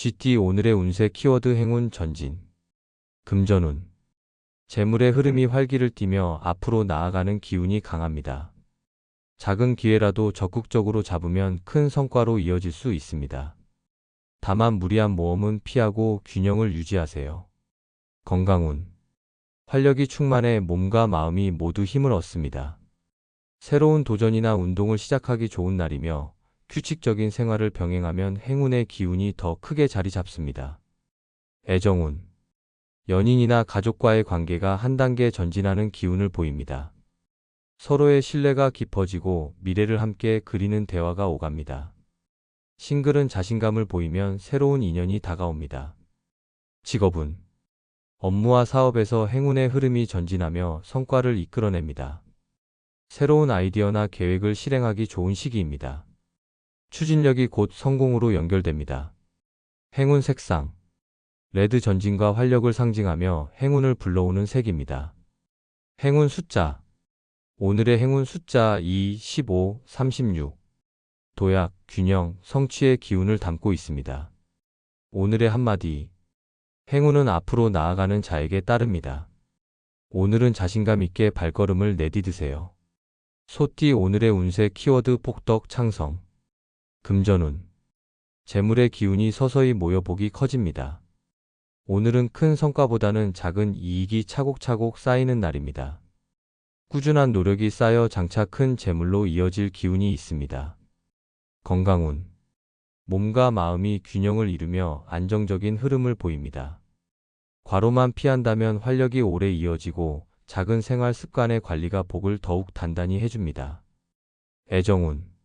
GT 오늘의 운세 키워드 행운 전진. 금전운. 재물의 흐름이 활기를 띠며 앞으로 나아가는 기운이 강합니다. 작은 기회라도 적극적으로 잡으면 큰 성과로 이어질 수 있습니다. 다만 무리한 모험은 피하고 균형을 유지하세요. 건강운. 활력이 충만해 몸과 마음이 모두 힘을 얻습니다. 새로운 도전이나 운동을 시작하기 좋은 날이며 규칙적인 생활을 병행하면 행운의 기운이 더 크게 자리 잡습니다. 애정운. 연인이나 가족과의 관계가 한 단계 전진하는 기운을 보입니다. 서로의 신뢰가 깊어지고 미래를 함께 그리는 대화가 오갑니다. 싱글은 자신감을 보이면 새로운 인연이 다가옵니다. 직업운. 업무와 사업에서 행운의 흐름이 전진하며 성과를 이끌어냅니다. 새로운 아이디어나 계획을 실행하기 좋은 시기입니다. 추진력이 곧 성공으로 연결됩니다. 행운 색상. 레드 전진과 활력을 상징하며 행운을 불러오는 색입니다. 행운 숫자. 오늘의 행운 숫자 2, 15, 36. 도약, 균형, 성취의 기운을 담고 있습니다. 오늘의 한마디. 행운은 앞으로 나아가는 자에게 따릅니다. 오늘은 자신감 있게 발걸음을 내디드세요. 소띠 오늘의 운세 키워드 폭덕 창성. 금전운. 재물의 기운이 서서히 모여 복이 커집니다. 오늘은 큰 성과보다는 작은 이익이 차곡차곡 쌓이는 날입니다. 꾸준한 노력이 쌓여 장차 큰 재물로 이어질 기운이 있습니다. 건강운. 몸과 마음이 균형을 이루며 안정적인 흐름을 보입니다. 과로만 피한다면 활력이 오래 이어지고 작은 생활 습관의 관리가 복을 더욱 단단히 해줍니다. 애정운.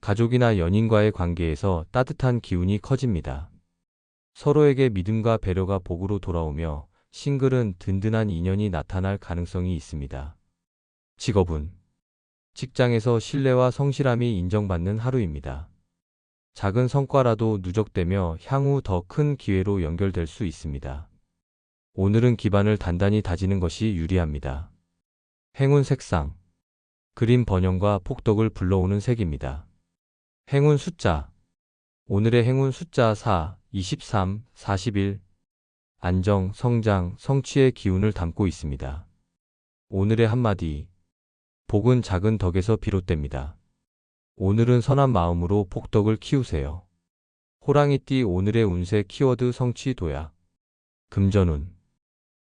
가족이나 연인과의 관계에서 따뜻한 기운이 커집니다. 서로에게 믿음과 배려가 복으로 돌아오며 싱글은 든든한 인연이 나타날 가능성이 있습니다. 직업운. 직장에서 신뢰와 성실함이 인정받는 하루입니다. 작은 성과라도 누적되며 향후 더 큰 기회로 연결될 수 있습니다. 오늘은 기반을 단단히 다지는 것이 유리합니다. 행운 색상. 그린 번영과 폭덕을 불러오는 색입니다. 행운 숫자. 오늘의 행운 숫자 4, 23, 41. 안정, 성장, 성취의 기운을 담고 있습니다. 오늘의 한마디. 복은 작은 덕에서 비롯됩니다. 오늘은 선한 마음으로 폭덕을 키우세요. 호랑이띠 오늘의 운세 키워드 성취 도약. 금전운.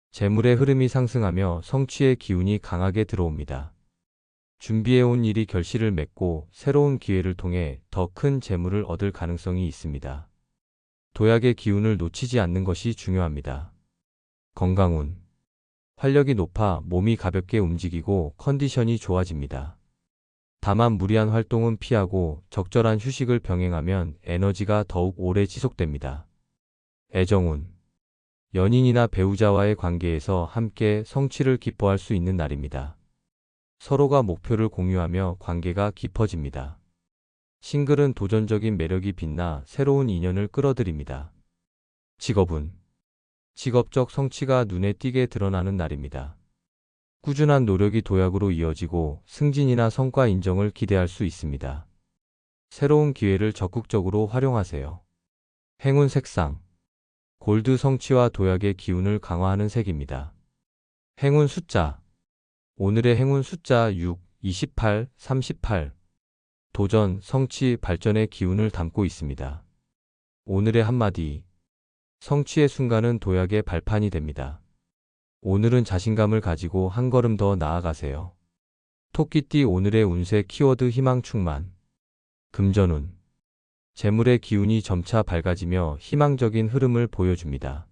재물의 흐름이 상승하며 성취의 기운이 강하게 들어옵니다. 준비해온 일이 결실을 맺고 새로운 기회를 통해 더 큰 재물을 얻을 가능성이 있습니다. 도약의 기운을 놓치지 않는 것이 중요합니다. 건강운. 활력이 높아 몸이 가볍게 움직이고 컨디션이 좋아집니다. 다만 무리한 활동은 피하고 적절한 휴식을 병행하면 에너지가 더욱 오래 지속됩니다. 애정운. 연인이나 배우자와의 관계에서 함께 성취를 기뻐할 수 있는 날입니다. 서로가 목표를 공유하며 관계가 깊어집니다. 싱글은 도전적인 매력이 빛나 새로운 인연을 끌어들입니다. 직업운. 직업적 성취가 눈에 띄게 드러나는 날입니다. 꾸준한 노력이 도약으로 이어지고 승진이나 성과 인정을 기대할 수 있습니다. 새로운 기회를 적극적으로 활용하세요. 행운 색상. 골드 성취와 도약의 기운을 강화하는 색입니다. 행운 숫자. 오늘의 행운 숫자 6, 28, 38. 도전, 성취, 발전의 기운을 담고 있습니다. 오늘의 한마디. 성취의 순간은 도약의 발판이 됩니다. 오늘은 자신감을 가지고 한 걸음 더 나아가세요. 토끼띠 오늘의 운세 키워드 희망 충만. 금전운. 재물의 기운이 점차 밝아지며 희망적인 흐름을 보여줍니다.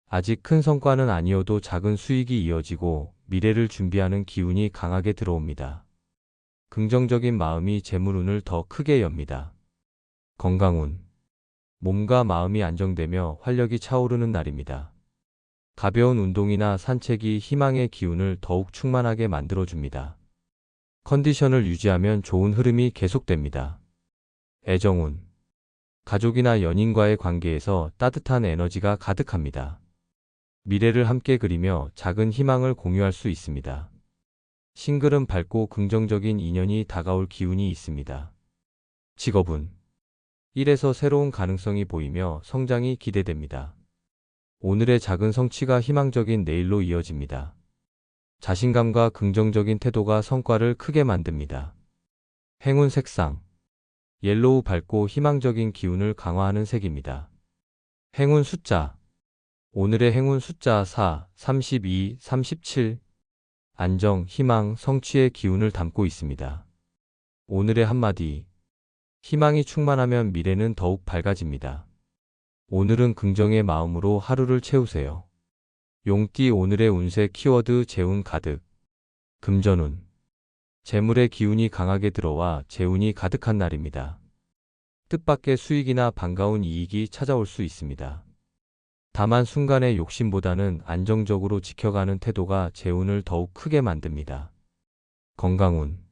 아직 큰 성과는 아니어도 작은 수익이 이어지고 미래를 준비하는 기운이 강하게 들어옵니다. 긍정적인 마음이 재물운을 더 크게 엽니다. 건강운. 몸과 마음이 안정되며 활력이 차오르는 날입니다. 가벼운 운동이나 산책이 희망의 기운을 더욱 충만하게 만들어줍니다. 컨디션을 유지하면 좋은 흐름이 계속됩니다. 애정운. 가족이나 연인과의 관계에서 따뜻한 에너지가 가득합니다. 미래를 함께 그리며 작은 희망을 공유할 수 있습니다. 싱글은 밝고 긍정적인 인연이 다가올 기운이 있습니다. 직업운. 일에서 새로운 가능성이 보이며 성장이 기대됩니다. 오늘의 작은 성취가 희망적인 내일로 이어집니다. 자신감과 긍정적인 태도가 성과를 크게 만듭니다. 행운 색상 옐로우 밝고 희망적인 기운을 강화하는 색입니다. 행운 숫자 오늘의 행운 숫자 4, 32, 37 안정, 희망, 성취의 기운을 담고 있습니다. 오늘의 한마디 희망이 충만하면 미래는 더욱 밝아집니다. 오늘은 긍정의 마음으로 하루를 채우세요. 용띠 오늘의 운세 키워드 재운 가득 금전운 재물의 기운이 강하게 들어와 재운이 가득한 날입니다. 뜻밖의 수익이나 반가운 이익이 찾아올 수 있습니다. 다만 순간의 욕심보다는 안정적으로 지켜가는 태도가 재운을 더욱 크게 만듭니다. 건강운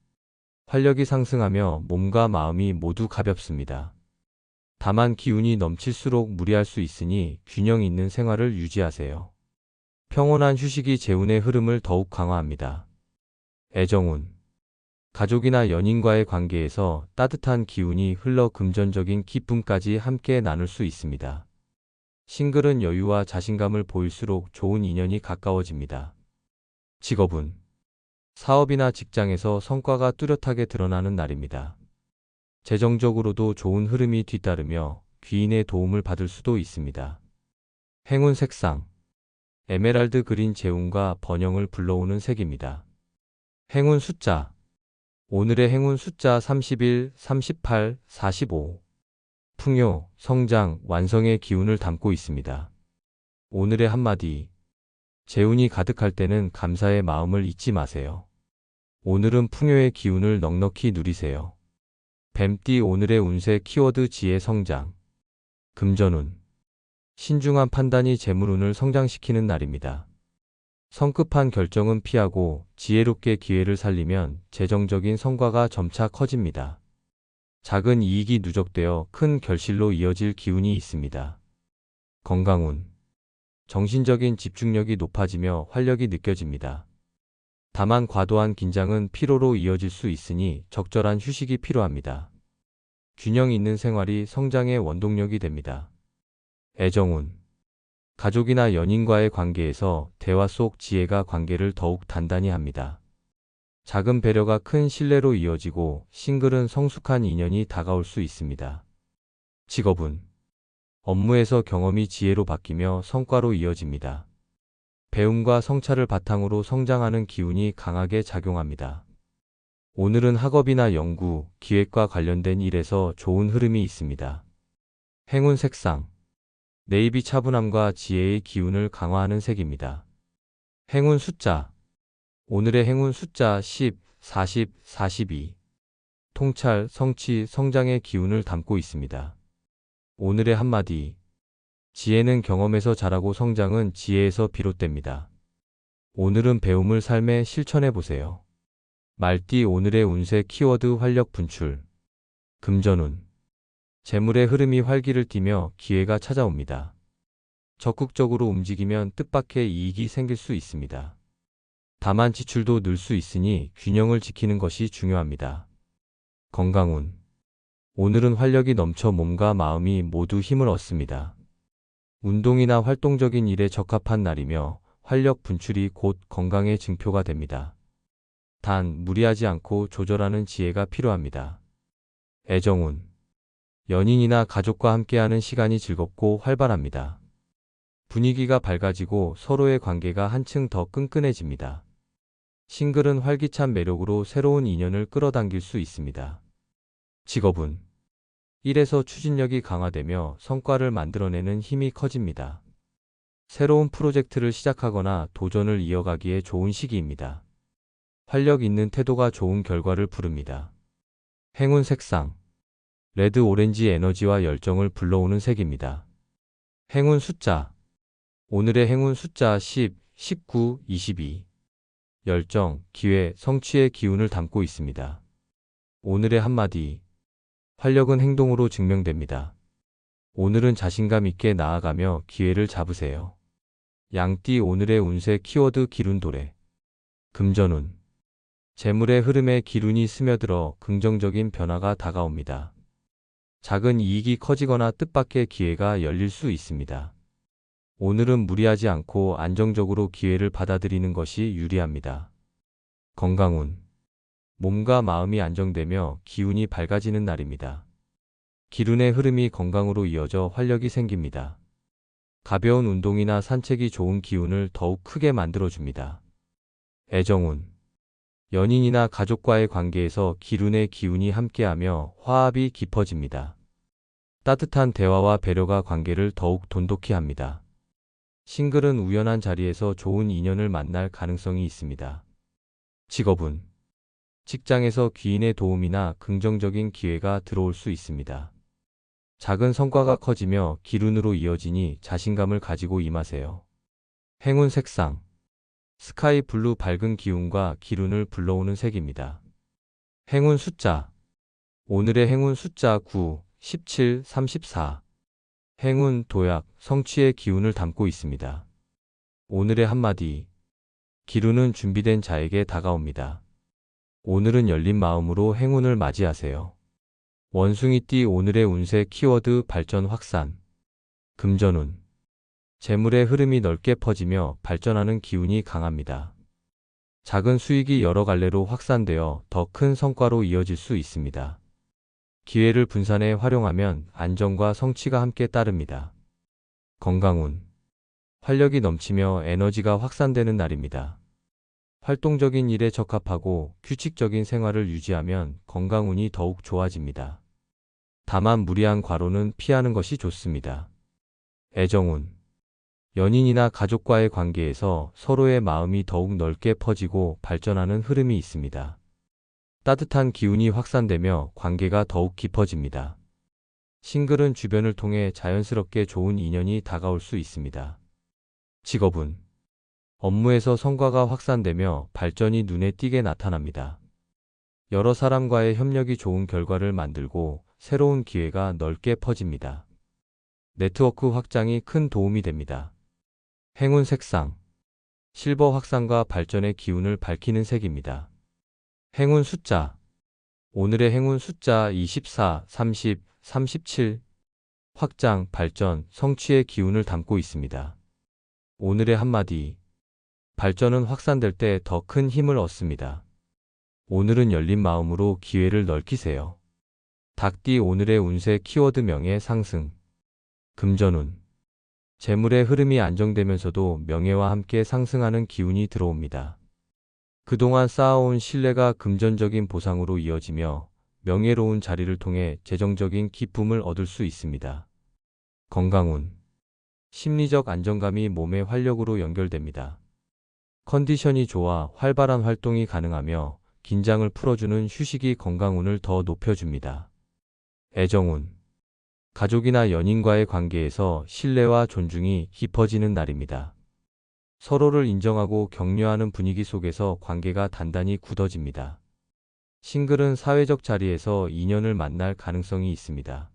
활력이 상승하며 몸과 마음이 모두 가볍습니다. 다만 기운이 넘칠수록 무리할 수 있으니 균형 있는 생활을 유지하세요. 평온한 휴식이 재운의 흐름을 더욱 강화합니다. 애정운 가족이나 연인과의 관계에서 따뜻한 기운이 흘러 금전적인 기쁨까지 함께 나눌 수 있습니다. 싱글은 여유와 자신감을 보일수록 좋은 인연이 가까워집니다. 직업운 사업이나 직장에서 성과가 뚜렷하게 드러나는 날입니다. 재정적으로도 좋은 흐름이 뒤따르며 귀인의 도움을 받을 수도 있습니다. 행운 색상 에메랄드 그린 재운과 번영을 불러오는 색입니다. 행운 숫자 오늘의 행운 숫자 31, 38, 45 풍요, 성장, 완성의 기운을 담고 있습니다. 오늘의 한마디 재운이 가득할 때는 감사의 마음을 잊지 마세요. 오늘은 풍요의 기운을 넉넉히 누리세요. 뱀띠 오늘의 운세 키워드 지혜 성장 금전운 신중한 판단이 재물운을 성장시키는 날입니다. 성급한 결정은 피하고 지혜롭게 기회를 살리면 재정적인 성과가 점차 커집니다. 작은 이익이 누적되어 큰 결실로 이어질 기운이 있습니다. 건강운 정신적인 집중력이 높아지며 활력이 느껴집니다. 다만 과도한 긴장은 피로로 이어질 수 있으니 적절한 휴식이 필요합니다. 균형 있는 생활이 성장의 원동력이 됩니다. 애정운 가족이나 연인과의 관계에서 대화 속 지혜가 관계를 더욱 단단히 합니다. 작은 배려가 큰 신뢰로 이어지고 싱글은 성숙한 인연이 다가올 수 있습니다. 직업운 업무에서 경험이 지혜로 바뀌며 성과로 이어집니다. 배움과 성찰을 바탕으로 성장하는 기운이 강하게 작용합니다. 오늘은 학업이나 연구, 기획과 관련된 일에서 좋은 흐름이 있습니다. 행운 색상 네이비 차분함과 지혜의 기운을 강화하는 색입니다. 행운 숫자 오늘의 행운 숫자 10, 40, 42 통찰, 성취, 성장의 기운을 담고 있습니다. 오늘의 한마디 지혜는 경험에서 자라고 성장은 지혜에서 비롯됩니다. 오늘은 배움을 삶에 실천해 보세요. 말띠 오늘의 운세 키워드 활력 분출 금전운 재물의 흐름이 활기를 띠며 기회가 찾아옵니다. 적극적으로 움직이면 뜻밖의 이익이 생길 수 있습니다. 다만 지출도 늘 수 있으니 균형을 지키는 것이 중요합니다. 건강운 오늘은 활력이 넘쳐 몸과 마음이 모두 힘을 얻습니다. 운동이나 활동적인 일에 적합한 날이며 활력 분출이 곧 건강의 증표가 됩니다. 단 무리하지 않고 조절하는 지혜가 필요합니다. 애정운 연인이나 가족과 함께하는 시간이 즐겁고 활발합니다. 분위기가 밝아지고 서로의 관계가 한층 더 끈끈해집니다. 싱글은 활기찬 매력으로 새로운 인연을 끌어당길 수 있습니다. 직업운 일에서 추진력이 강화되며 성과를 만들어내는 힘이 커집니다. 새로운 프로젝트를 시작하거나 도전을 이어가기에 좋은 시기입니다. 활력 있는 태도가 좋은 결과를 부릅니다. 행운 색상 레드 오렌지 에너지와 열정을 불러오는 색입니다. 행운 숫자 오늘의 행운 숫자 10, 19, 22 열정, 기회, 성취의 기운을 담고 있습니다. 오늘의 한마디 활력은 행동으로 증명됩니다. 오늘은 자신감 있게 나아가며 기회를 잡으세요. 양띠 오늘의 운세 키워드 기룬도래 금전운 재물의 흐름에 기운이 스며들어 긍정적인 변화가 다가옵니다. 작은 이익이 커지거나 뜻밖의 기회가 열릴 수 있습니다. 오늘은 무리하지 않고 안정적으로 기회를 받아들이는 것이 유리합니다. 건강운. 몸과 마음이 안정되며 기운이 밝아지는 날입니다. 기운의 흐름이 건강으로 이어져 활력이 생깁니다. 가벼운 운동이나 산책이 좋은 기운을 더욱 크게 만들어줍니다. 애정운. 연인이나 가족과의 관계에서 기운의 기운이 함께하며 화합이 깊어집니다. 따뜻한 대화와 배려가 관계를 더욱 돈독히 합니다. 싱글은 우연한 자리에서 좋은 인연을 만날 가능성이 있습니다. 직업운. 직장에서 귀인의 도움이나 긍정적인 기회가 들어올 수 있습니다. 작은 성과가 커지며 기운으로 이어지니 자신감을 가지고 임하세요. 행운 색상. 스카이 블루 밝은 기운과 기운을 불러오는 색입니다. 행운 숫자. 오늘의 행운 숫자 9, 17, 34. 행운, 도약, 성취의 기운을 담고 있습니다. 오늘의 한마디. 기운은 준비된 자에게 다가옵니다. 오늘은 열린 마음으로 행운을 맞이하세요. 원숭이띠 오늘의 운세 키워드 발전 확산. 금전운. 재물의 흐름이 넓게 퍼지며 발전하는 기운이 강합니다. 작은 수익이 여러 갈래로 확산되어 더 큰 성과로 이어질 수 있습니다. 기회를 분산해 활용하면 안정과 성취가 함께 따릅니다. 건강운. 활력이 넘치며 에너지가 확산되는 날입니다. 활동적인 일에 적합하고 규칙적인 생활을 유지하면 건강운이 더욱 좋아집니다. 다만 무리한 과로는 피하는 것이 좋습니다. 애정운. 연인이나 가족과의 관계에서 서로의 마음이 더욱 넓게 퍼지고 발전하는 흐름이 있습니다. 따뜻한 기운이 확산되며 관계가 더욱 깊어집니다. 싱글은 주변을 통해 자연스럽게 좋은 인연이 다가올 수 있습니다. 직업운. 업무에서 성과가 확산되며 발전이 눈에 띄게 나타납니다. 여러 사람과의 협력이 좋은 결과를 만들고 새로운 기회가 넓게 퍼집니다. 네트워크 확장이 큰 도움이 됩니다. 행운 색상. 실버 확산과 발전의 기운을 밝히는 색입니다. 행운 숫자. 오늘의 행운 숫자 24, 30, 37. 확장, 발전, 성취의 기운을 담고 있습니다. 오늘의 한마디. 발전은 확산될 때 더 큰 힘을 얻습니다. 오늘은 열린 마음으로 기회를 넓히세요. 닭띠 오늘의 운세 키워드 명예 상승. 금전운. 재물의 흐름이 안정되면서도 명예와 함께 상승하는 기운이 들어옵니다. 그동안 쌓아온 신뢰가 금전적인 보상으로 이어지며 명예로운 자리를 통해 재정적인 기쁨을 얻을 수 있습니다. 건강운. 심리적 안정감이 몸의 활력으로 연결됩니다. 컨디션이 좋아 활발한 활동이 가능하며 긴장을 풀어주는 휴식이 건강운을 더 높여줍니다. 애정운. 가족이나 연인과의 관계에서 신뢰와 존중이 깊어지는 날입니다. 서로를 인정하고 격려하는 분위기 속에서 관계가 단단히 굳어집니다. 싱글은 사회적 자리에서 인연을 만날 가능성이 있습니다.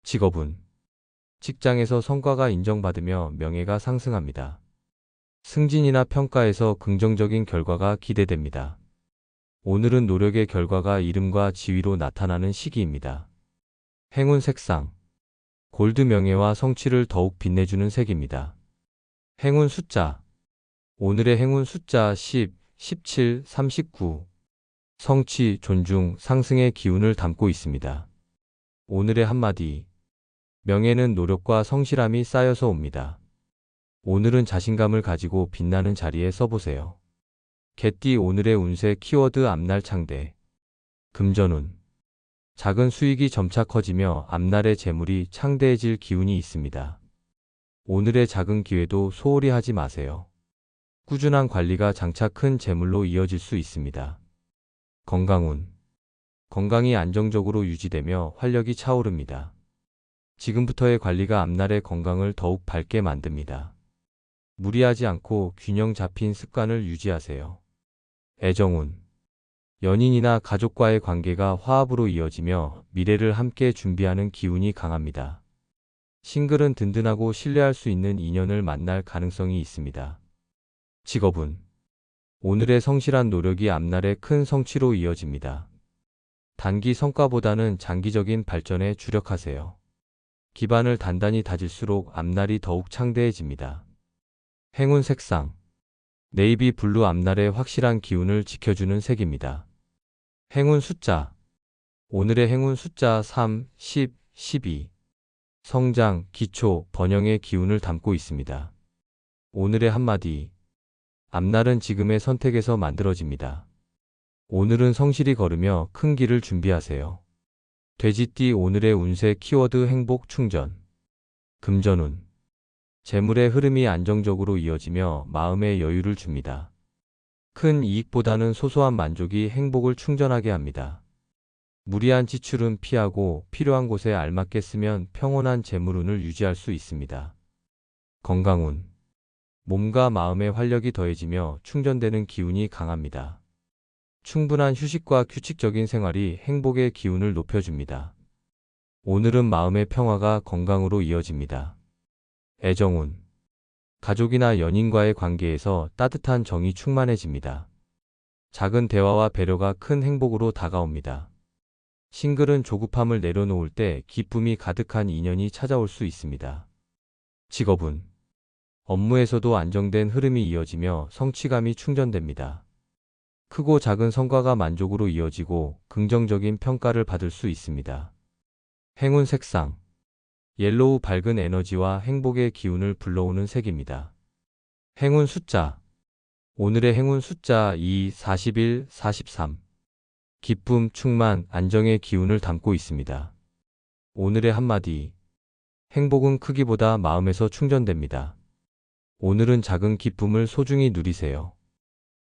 직업운. 직장에서 성과가 인정받으며 명예가 상승합니다. 승진이나 평가에서 긍정적인 결과가 기대됩니다. 오늘은 노력의 결과가 이름과 지위로 나타나는 시기입니다. 행운 색상. 골드 명예와 성취를 더욱 빛내주는 색입니다. 행운 숫자. 오늘의 행운 숫자 10, 17, 39. 성취, 존중, 상승의 기운을 담고 있습니다. 오늘의 한마디. 명예는 노력과 성실함이 쌓여서 옵니다. 오늘은 자신감을 가지고 빛나는 자리에 서보세요. 개띠 오늘의 운세 키워드 앞날 창대. 금전운. 작은 수익이 점차 커지며 앞날의 재물이 창대해질 기운이 있습니다. 오늘의 작은 기회도 소홀히 하지 마세요. 꾸준한 관리가 장차 큰 재물로 이어질 수 있습니다. 건강운. 건강이 안정적으로 유지되며 활력이 차오릅니다. 지금부터의 관리가 앞날의 건강을 더욱 밝게 만듭니다. 무리하지 않고 균형 잡힌 습관을 유지하세요. 애정운. 연인이나 가족과의 관계가 화합으로 이어지며 미래를 함께 준비하는 기운이 강합니다. 싱글은 든든하고 신뢰할 수 있는 인연을 만날 가능성이 있습니다. 직업운. 오늘의 성실한 노력이 앞날의 큰 성취로 이어집니다. 단기 성과보다는 장기적인 발전에 주력하세요. 기반을 단단히 다질수록 앞날이 더욱 창대해집니다. 행운 색상. 네이비 블루 앞날의 확실한 기운을 지켜주는 색입니다. 행운 숫자. 오늘의 행운 숫자 3, 10, 12. 성장, 기초, 번영의 기운을 담고 있습니다. 오늘의 한마디. 앞날은 지금의 선택에서 만들어집니다. 오늘은 성실히 걸으며 큰 길을 준비하세요. 돼지띠 오늘의 운세 키워드 행복 충전. 금전운. 재물의 흐름이 안정적으로 이어지며 마음의 여유를 줍니다. 큰 이익보다는 소소한 만족이 행복을 충전하게 합니다. 무리한 지출은 피하고 필요한 곳에 알맞게 쓰면 평온한 재물운을 유지할 수 있습니다. 건강운. 몸과 마음의 활력이 더해지며 충전되는 기운이 강합니다. 충분한 휴식과 규칙적인 생활이 행복의 기운을 높여줍니다. 오늘은 마음의 평화가 건강으로 이어집니다. 애정운. 가족이나 연인과의 관계에서 따뜻한 정이 충만해집니다. 작은 대화와 배려가 큰 행복으로 다가옵니다. 싱글은 조급함을 내려놓을 때 기쁨이 가득한 인연이 찾아올 수 있습니다. 직업운. 업무에서도 안정된 흐름이 이어지며 성취감이 충전됩니다. 크고 작은 성과가 만족으로 이어지고 긍정적인 평가를 받을 수 있습니다. 행운 색상. 옐로우 밝은 에너지와 행복의 기운을 불러오는 색입니다. 행운 숫자. 오늘의 행운 숫자 2, 41, 43. 기쁨, 충만, 안정의 기운을 담고 있습니다. 오늘의 한마디. 행복은 크기보다 마음에서 충전됩니다. 오늘은 작은 기쁨을 소중히 누리세요.